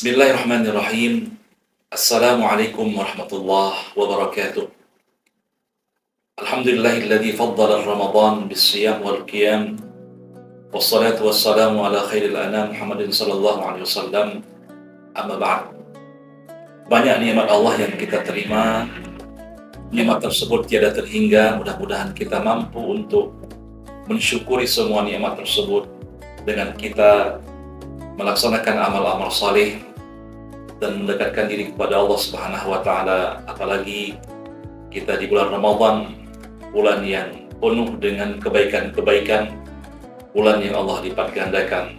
Bismillahirrahmanirrahim. Assalamualaikum warahmatullahi wabarakatuh. Alhamdulillahilladzi faddala Ramadan bis-siyam wal qiyam. Wassalatu wassalamu ala khairil anam Muhammadin sallallahu alaihi wasallam. Amma ba'd. Banyak nikmat Allah yang kita terima. Nikmat tersebut tiada terhingga. Mudah-mudahan kita mampu untuk mensyukuri semua nikmat tersebut dengan kita melaksanakan amal-amal saleh dan mendekatkan diri kepada Allah Subhanahu wa taala, apalagi kita di bulan Ramadan, bulan yang penuh dengan kebaikan-kebaikan, bulan yang Allah lipat gandakan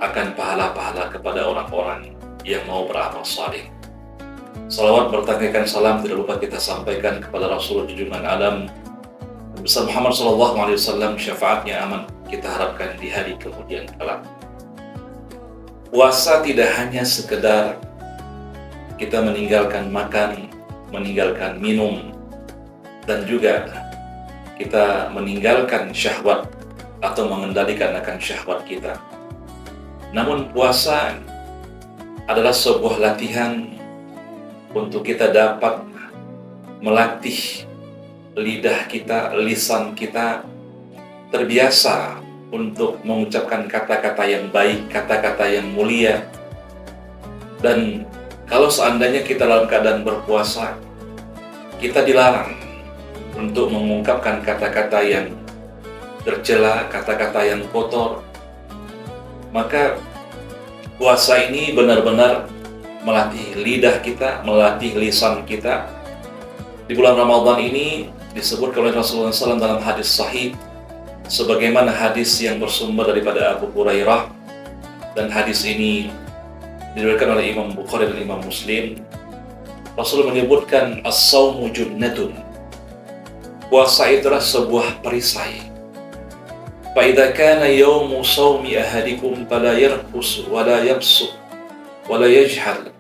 akan pahala-pahala kepada orang-orang yang mau beramal saleh. Salawat bertanggakan salam tidak lupa kita sampaikan kepada Rasul junjungan alam besar Muhammad sallallahu alaihi wasallam, syafaatnya aman kita harapkan di hari kemudian kelak. Puasa tidak hanya sekedar kita meninggalkan makan, meninggalkan minum, dan juga kita meninggalkan syahwat atau mengendalikan akan syahwat kita. Namun puasa adalah sebuah latihan untuk kita dapat melatih lidah kita, lisan kita terbiasa untuk mengucapkan kata-kata yang baik, kata-kata yang mulia. Dan kalau seandainya kita dalam keadaan berpuasa, kita dilarang untuk mengungkapkan kata-kata yang tercela, kata-kata yang kotor. Maka puasa ini benar-benar melatih lidah kita, melatih lisan kita. Di bulan Ramadan ini disebutkan oleh Rasulullah SAW dalam hadis sahih, sebagaimana hadis yang bersumber daripada Abu Hurairah, dan hadis ini diriwayatkan oleh Imam Bukhari dan Imam Muslim. Rasul menyebutkan as-saumu junnatun. Puasa itu adalah sebuah perisai. Fa idza kana yaumu shaumi ahadikum fala yarfus wa la yabsuq wa la yajhal.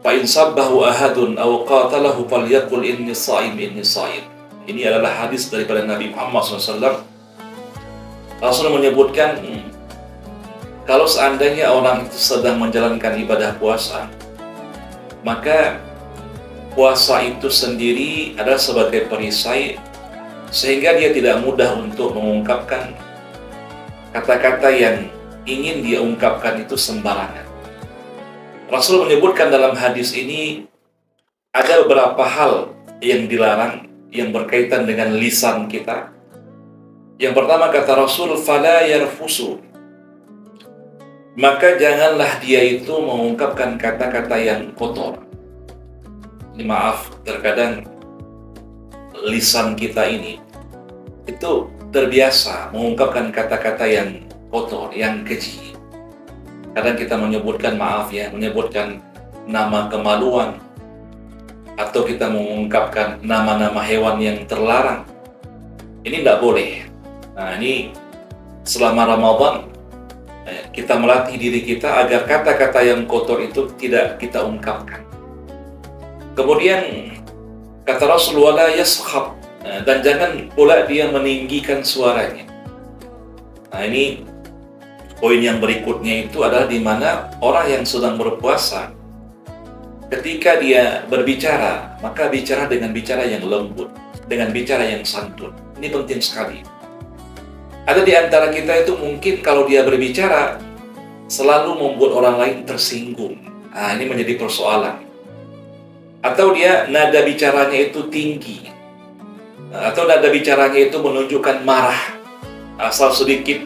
Fa in sabbahu ahadun aw qatalahu falyaqul inni sha'im inni sha'im. Ini adalah hadis daripada Nabi Muhammad SAW. Rasul menyebutkan, kalau seandainya orang itu sedang menjalankan ibadah puasa, maka puasa itu sendiri adalah sebagai perisai, sehingga dia tidak mudah untuk mengungkapkan kata-kata yang ingin dia ungkapkan itu sembarangan. Rasul menyebutkan dalam hadis ini ada beberapa hal yang dilarang yang berkaitan dengan lisan kita. Yang pertama kata Rasul, fala yarfusu. Maka janganlah dia itu mengungkapkan kata-kata yang kotor. Ini maaf, terkadang lisan kita ini itu terbiasa mengungkapkan kata-kata yang kotor, yang keji. Kadang kita menyebutkan, maaf ya, menyebutkan nama kemaluan, atau kita mengungkapkan nama-nama hewan yang terlarang. Ini tidak boleh. Nah, ini selama Ramadan kita melatih diri kita agar kata-kata yang kotor itu tidak kita ungkapkan. Kemudian kata Rasulullah, yaskhab, dan jangan pula dia meninggikan suaranya. Nah, ini poin yang berikutnya itu adalah di mana orang yang sedang berpuasa, ketika dia berbicara, maka bicara dengan bicara yang lembut, dengan bicara yang santun. Ini penting sekali. Ada di antara kita itu mungkin kalau dia berbicara selalu membuat orang lain tersinggung. Nah, ini menjadi persoalan. Atau dia nada bicaranya itu tinggi, atau nada bicaranya itu menunjukkan marah. Asal sedikit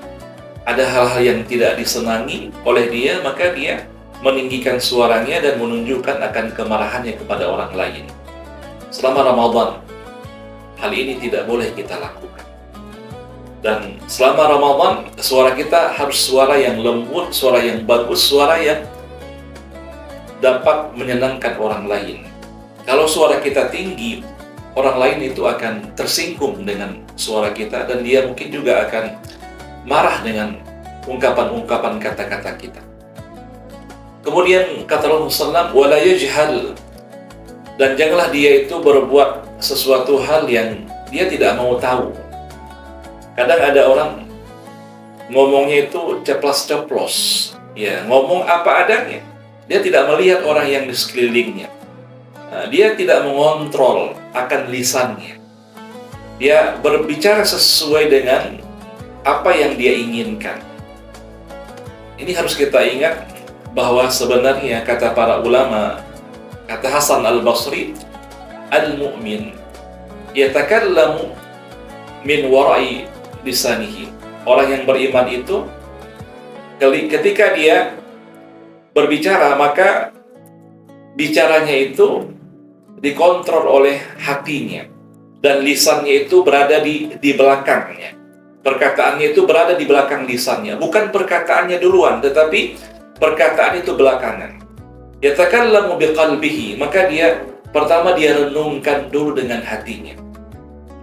ada hal-hal yang tidak disenangi oleh dia, maka dia meninggikan suaranya dan menunjukkan akan kemarahannya kepada orang lain. Selama Ramadan, hal ini tidak boleh kita lakukan. Dan selama Ramadan, suara kita harus suara yang lembut, suara yang bagus, suara yang dapat menyenangkan orang lain. Kalau suara kita tinggi, orang lain itu akan tersinggung dengan suara kita, dan dia mungkin juga akan marah dengan ungkapan-ungkapan kata-kata kita. Kemudian kata Rasulullah SAW, wala yajhal, dan janganlah dia itu berbuat sesuatu hal yang dia tidak mau tahu. Kadang ada orang ngomongnya itu ceplas-ceplos, ya, ngomong apa adanya. Dia tidak melihat orang yang di sekelilingnya. Dia tidak mengontrol akan lisannya. Dia berbicara sesuai dengan apa yang dia inginkan. Ini harus kita ingat bahwa sebenarnya kata para ulama, kata Hasan al-Basri, al-mu'min yatakallamu min wara'i lisanihi. Orang yang beriman itu ketika dia berbicara, maka bicaranya itu dikontrol oleh hatinya, dan lisannya itu berada di belakangnya. Perkataannya itu berada di belakang lisannya, bukan perkataannya duluan, tetapi perkataan itu belakangan. Yatakallamu biqalbihi, maka dia pertama dia renungkan dulu dengan hatinya.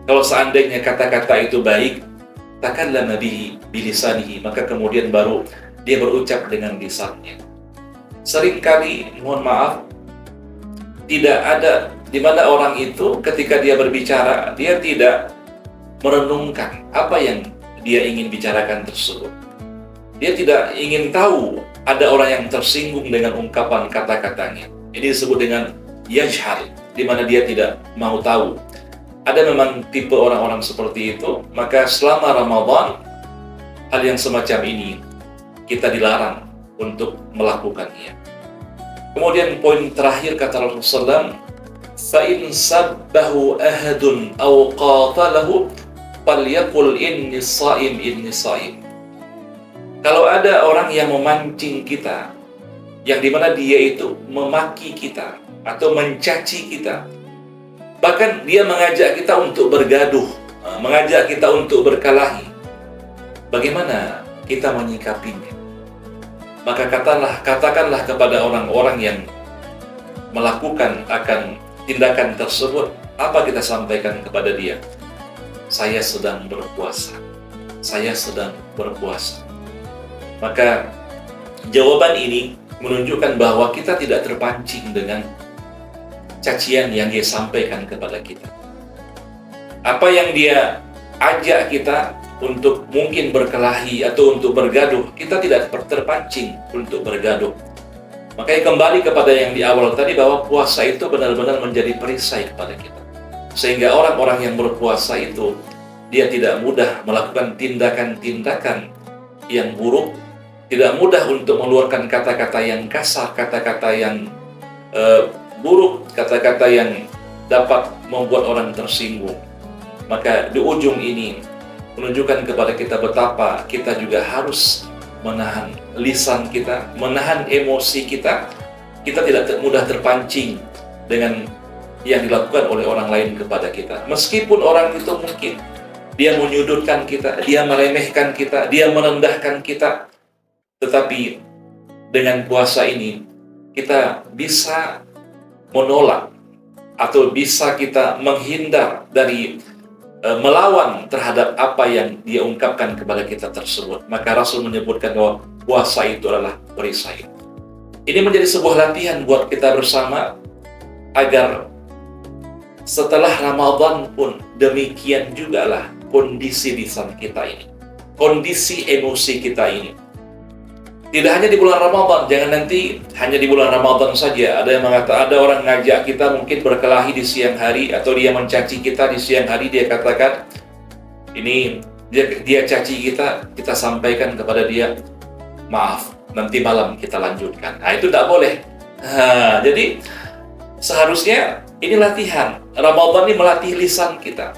Kalau seandainya kata-kata itu baik, takallama bihi bilisanihi, maka kemudian baru dia berucap dengan lisannya. Seringkali, mohon maaf, tidak ada di mana orang itu ketika dia berbicara, dia tidak merenungkan apa yang dia ingin bicarakan tersebut. Dia tidak ingin tahu ada orang yang tersinggung dengan ungkapan kata-katanya. Ini disebut dengan yajhal, di mana dia tidak mau tahu. Ada memang tipe orang-orang seperti itu, maka selama Ramadan, hal yang semacam ini kita dilarang untuk melakukannya. Kemudian poin terakhir kata Rasulullah, فَإِنْ سَبَّهُ أَهَدٌ أَوْ قَاتَلَهُ فَلْيَقُلْ إِنِّي صَائِمْ إِنِّي صَائِمْ. Kalau ada orang yang memancing kita, yang dimana dia itu memaki kita atau mencaci kita, bahkan dia mengajak kita untuk bergaduh, mengajak kita untuk berkelahi, bagaimana kita menyikapinya? Maka katakanlah kepada orang-orang yang melakukan akan tindakan tersebut, apa kita sampaikan kepada dia? Saya sedang berpuasa. Saya sedang berpuasa. Maka jawaban ini menunjukkan bahwa kita tidak terpancing dengan cacian yang dia sampaikan kepada kita. Apa yang dia ajak kita untuk mungkin berkelahi atau untuk bergaduh, kita tidak terpancing untuk bergaduh. Makanya kembali kepada yang di awal tadi, bahwa puasa itu benar-benar menjadi perisai kepada kita. Sehingga orang-orang yang berpuasa itu, dia tidak mudah melakukan tindakan-tindakan yang buruk, tidak mudah untuk mengeluarkan kata-kata yang kasar, kata-kata yang buruk, kata-kata yang dapat membuat orang tersinggung. Maka di ujung ini menunjukkan kepada kita betapa kita juga harus menahan lisan kita, menahan emosi kita. Kita tidak mudah terpancing dengan yang dilakukan oleh orang lain kepada kita. Meskipun orang itu mungkin dia menyudutkan kita, dia meremehkan kita, dia merendahkan kita, tetapi dengan puasa ini kita bisa menolak atau bisa kita menghindar dari melawan terhadap apa yang dia ungkapkan kepada kita tersebut. Maka Rasul menyebutkan bahwa puasa itu adalah perisai. Ini menjadi sebuah latihan buat kita bersama, agar setelah Ramadan pun demikian jugalah kondisi lisan kita ini, kondisi emosi kita ini. Tidak hanya di bulan Ramadan, jangan nanti hanya di bulan Ramadan saja. Ada yang mengatakan, ada orang ngajak kita mungkin berkelahi di siang hari, atau dia mencaci kita di siang hari, dia katakan, ini dia caci kita sampaikan kepada dia, maaf, nanti malam kita lanjutkan. Nah, itu tidak boleh. Jadi seharusnya ini latihan. Ramadan ini melatih lisan kita.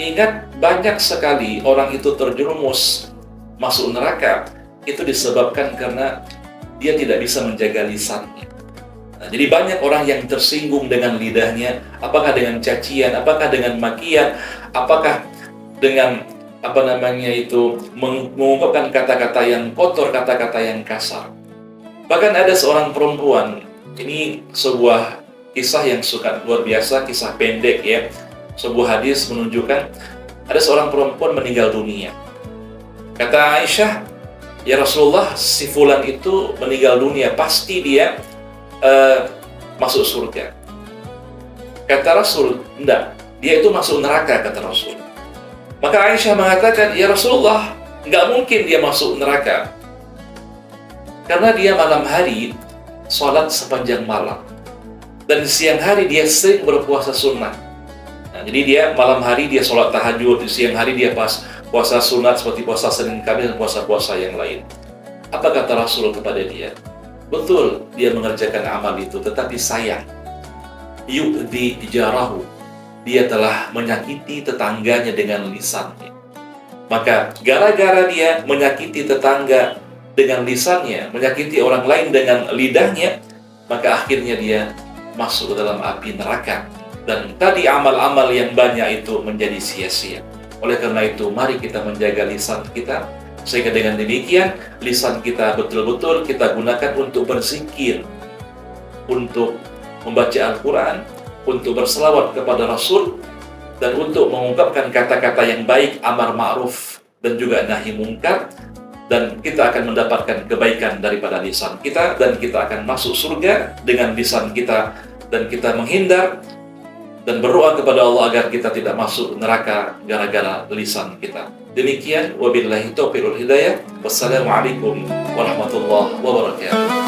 Ingat, banyak sekali orang itu terjerumus masuk neraka, itu disebabkan karena dia tidak bisa menjaga lisannya. Nah, jadi banyak orang yang tersinggung dengan lidahnya, apakah dengan cacian, apakah dengan makian, apakah dengan mengungkapkan kata-kata yang kotor, kata-kata yang kasar. Bahkan ada seorang perempuan, ini sebuah kisah yang suka luar biasa, kisah pendek ya. Sebuah hadis menunjukkan ada seorang perempuan meninggal dunia. Kata Aisyah, ya Rasulullah, si fulan itu meninggal dunia, pasti dia masuk surga. Kata Rasul, enggak, dia itu masuk neraka, kata Rasul. Maka Aisyah mengatakan, ya Rasulullah, enggak mungkin dia masuk neraka, karena dia malam hari sholat sepanjang malam. Dan di siang hari dia sering berpuasa sunnah. Nah, jadi dia malam hari dia sholat tahajud, di siang hari dia puasa sunat seperti puasa Senin Kamis dan puasa-puasa yang lain. Apa kata Rasul kepada dia? Betul, dia mengerjakan amal itu, tetapi sayang. Yu'di jarahu. Dia telah menyakiti tetangganya dengan lisannya. Maka gara-gara dia menyakiti tetangga dengan lisannya, menyakiti orang lain dengan lidahnya, maka akhirnya dia masuk ke dalam api neraka. Dan tadi amal-amal yang banyak itu menjadi sia-sia. Oleh karena itu, mari kita menjaga lisan kita, sehingga dengan demikian, lisan kita betul-betul kita gunakan untuk berzikir, untuk membaca Al-Quran, untuk berselawat kepada Rasul, dan untuk mengungkapkan kata-kata yang baik, amar ma'ruf, dan juga nahi mungkar. Dan kita akan mendapatkan kebaikan daripada lisan kita, dan kita akan masuk surga dengan lisan kita, dan kita menghindar dan berdoa kepada Allah agar kita tidak masuk neraka gara-gara lisan kita. Demikian, wabillahi taufiq wal hidayah. Wassalamualaikum warahmatullahi wabarakatuh.